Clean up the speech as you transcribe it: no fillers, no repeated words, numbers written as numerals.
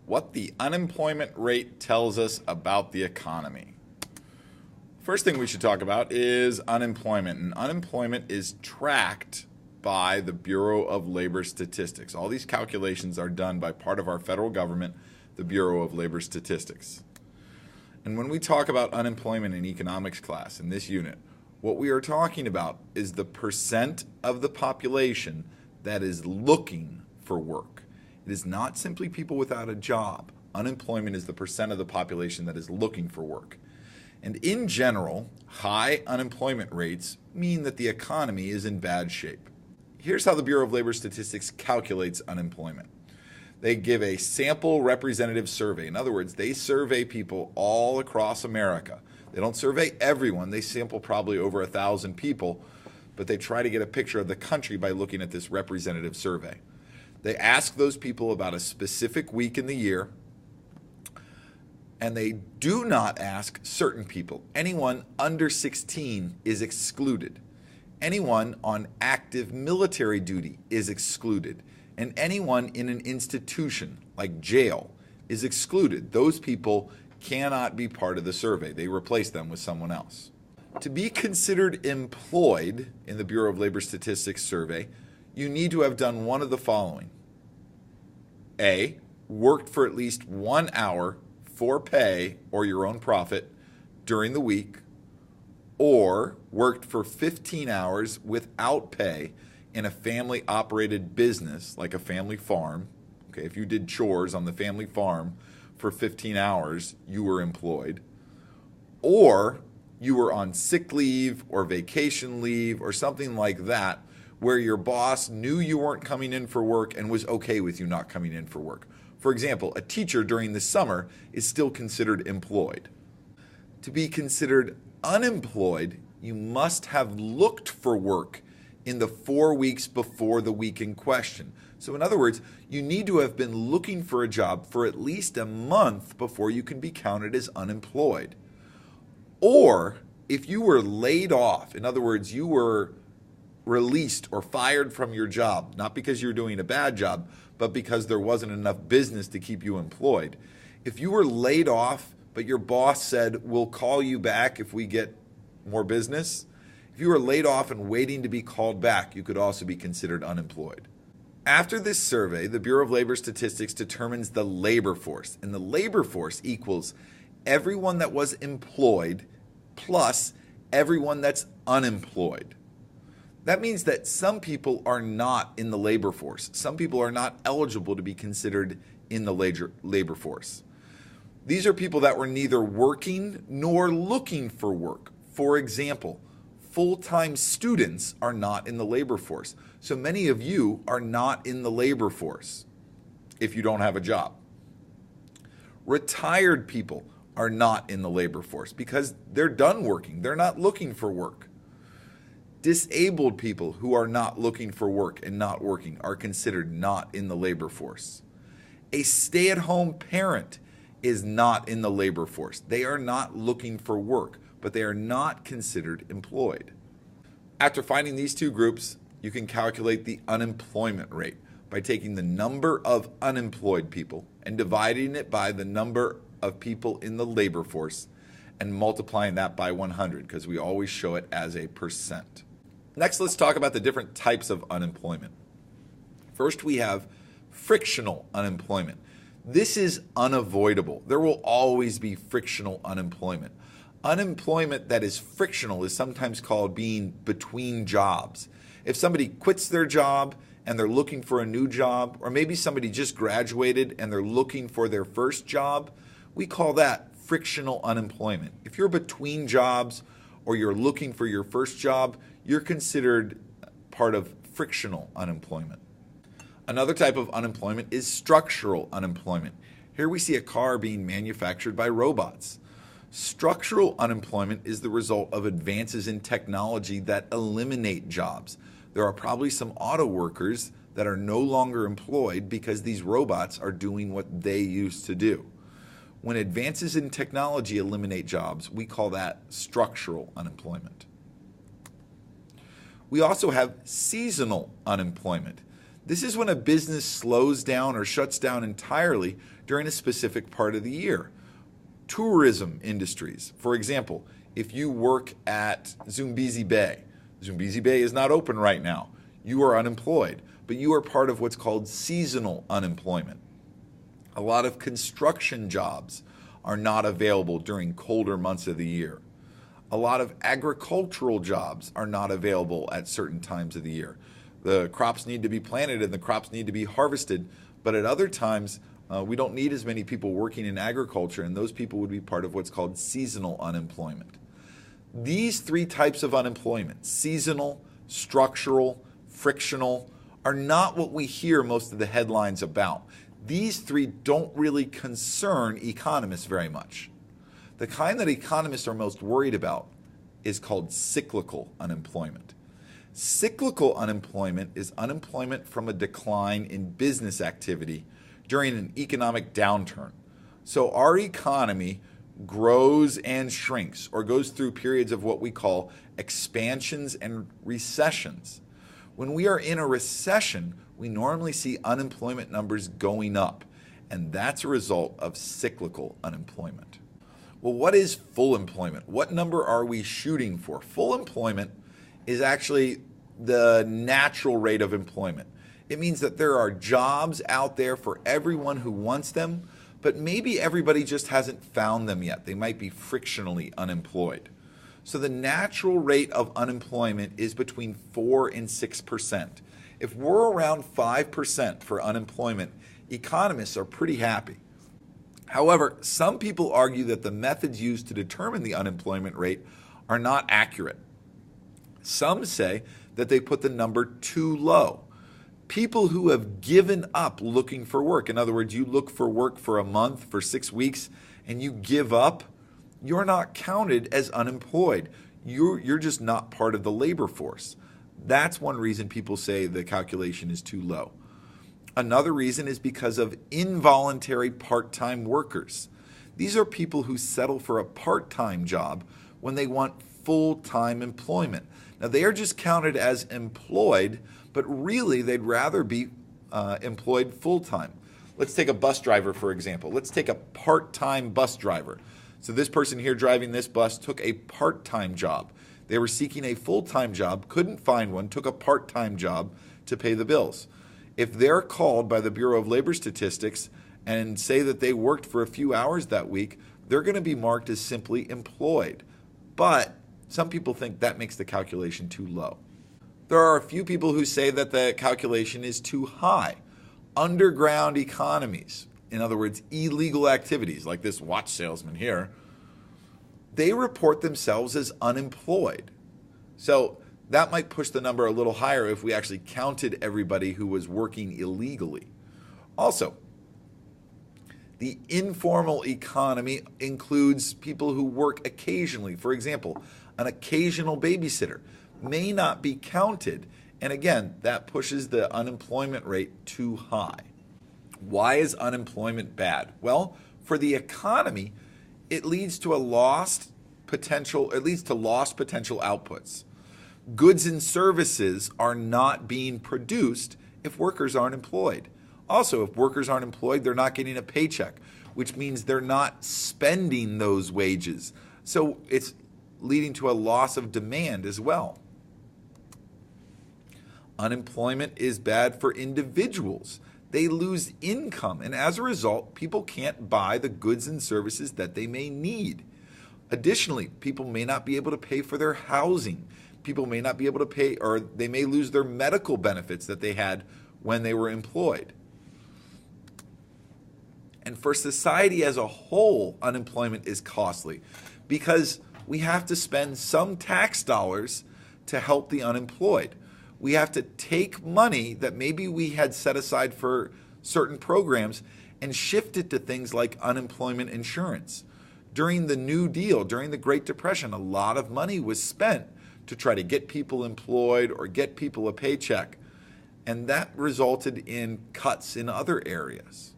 what the unemployment rate tells us about the economy. First thing we should talk about is unemployment. And unemployment is tracked by the Bureau of Labor Statistics. All these calculations are done by part of our federal government, the Bureau of Labor Statistics. And when we talk about unemployment in economics class in this unit, what we are talking about is the percent of the population that is looking for work. It is not simply people without a job. Unemployment is the percent of the population that is looking for work. And in general, high unemployment rates mean that the economy is in bad shape. Here's how the Bureau of Labor Statistics calculates unemployment. They give a sample representative survey. In other words, they survey people all across America. They don't survey everyone. They sample probably over 1,000 people, but they try to get a picture of the country by looking at this representative survey. They ask those people about a specific week in the year, and they do not ask certain people. Anyone under 16 is excluded. Anyone on active military duty is excluded. And anyone in an institution like jail is excluded. Those people cannot be part of the survey. They replace them with someone else. To be considered employed in the Bureau of Labor Statistics survey, you need to have done one of the following. A, worked for at least 1 hour for pay or your own profit during the week, or worked for 15 hours without pay in a family-operated business like a family farm. Okay, if you did chores on the family farm for 15 hours, you were employed. Or you were on sick leave or vacation leave or something like that, where your boss knew you weren't coming in for work and was okay with you not coming in for work. For example, a teacher during the summer is still considered employed. To be considered unemployed, you must have looked for work in the 4 weeks before the week in question. So in other words, you need to have been looking for a job for at least a month before you can be counted as unemployed. Or if you were laid off, in other words, you were released or fired from your job, not because you're doing a bad job, but because there wasn't enough business to keep you employed. If you were laid off, but your boss said, we'll call you back if we get more business, if you were laid off and waiting to be called back, you could also be considered unemployed. After this survey, the Bureau of Labor Statistics determines the labor force, and the labor force equals everyone that was employed plus everyone that's unemployed. That means that some people are not in the labor force. Some people are not eligible to be considered in the labor force. These are people that were neither working nor looking for work. For example, full-time students are not in the labor force. So many of you are not in the labor force if you don't have a job. Retired people are not in the labor force because they're done working. They're not looking for work. Disabled people who are not looking for work and not working are considered not in the labor force. A stay-at-home parent is not in the labor force. They are not looking for work, but they are not considered employed. After finding these two groups, you can calculate the unemployment rate by taking the number of unemployed people and dividing it by the number of people in the labor force and multiplying that by 100 because we always show it as a percent. Next, let's talk about the different types of unemployment. First, we have frictional unemployment. This is unavoidable. There will always be frictional unemployment. Unemployment that is frictional is sometimes called being between jobs. If somebody quits their job and they're looking for a new job, or maybe somebody just graduated and they're looking for their first job, we call that frictional unemployment. If you're between jobs or you're looking for your first job, you're considered part of frictional unemployment. Another type of unemployment is structural unemployment. Here we see a car being manufactured by robots. Structural unemployment is the result of advances in technology that eliminate jobs. There are probably some auto workers that are no longer employed because these robots are doing what they used to do. When advances in technology eliminate jobs, we call that structural unemployment. We also have seasonal unemployment. This is when a business slows down or shuts down entirely during a specific part of the year. Tourism industries, for example, if you work at Zambezi Bay is not open right now. You are unemployed, but you are part of what's called seasonal unemployment. A lot of construction jobs are not available during colder months of the year. A lot of agricultural jobs are not available at certain times of the year. The crops need to be planted and the crops need to be harvested, but at other times we don't need as many people working in agriculture, and those people would be part of what's called seasonal unemployment. These three types of unemployment, seasonal, structural, frictional, are not what we hear most of the headlines about. These three don't really concern economists very much. The kind that economists are most worried about is called cyclical unemployment. Cyclical unemployment is unemployment from a decline in business activity during an economic downturn. So our economy grows and shrinks, or goes through periods of what we call expansions and recessions. When we are in a recession, we normally see unemployment numbers going up, and that's a result of cyclical unemployment. Well, what is full employment? What number are we shooting for? Full employment is actually the natural rate of employment. It means that there are jobs out there for everyone who wants them, but maybe everybody just hasn't found them yet. They might be frictionally unemployed. So the natural rate of unemployment is between 4 and 6%. If we're around 5% for unemployment, economists are pretty happy. However, some people argue that the methods used to determine the unemployment rate are not accurate. Some say that they put the number too low. People who have given up looking for work, in other words, you look for work for a month, for 6 weeks, and you give up, you're not counted as unemployed. You're just not part of the labor force. That's one reason people say the calculation is too low. Another reason is because of involuntary part-time workers. These are people who settle for a part-time job when they want full-time employment. Now, they are just counted as employed, but really they'd rather be employed full-time. Let's take a bus driver, for example. Let's take a part-time bus driver. So this person here driving this bus took a part-time job. They were seeking a full-time job, couldn't find one, took a part-time job to pay the bills. If they're called by the Bureau of Labor Statistics and say that they worked for a few hours that week, they're going to be marked as simply employed. But some people think that makes the calculation too low. There are a few people who say that the calculation is too high. Underground economies, in other words, illegal activities like this watch salesman here, they report themselves as unemployed. So that might push the number a little higher if we actually counted everybody who was working illegally. Also, the informal economy includes people who work occasionally. For example, an occasional babysitter may not be counted, and again, that pushes the unemployment rate too high. Why is unemployment bad? Well, for the economy, it leads to lost potential outputs. Goods and services are not being produced if workers aren't employed. Also, if workers aren't employed, they're not getting a paycheck, which means they're not spending those wages. So it's leading to a loss of demand as well. Unemployment is bad for individuals. They lose income, and as a result, people can't buy the goods and services that they may need. Additionally, people may not be able to pay for their housing. People may not be able to pay, or they may lose their medical benefits that they had when they were employed. And for society as a whole, unemployment is costly because we have to spend some tax dollars to help the unemployed. We have to take money that maybe we had set aside for certain programs and shift it to things like unemployment insurance. During the New Deal, during the Great Depression, a lot of money was spent to try to get people employed or get people a paycheck, and that resulted in cuts in other areas.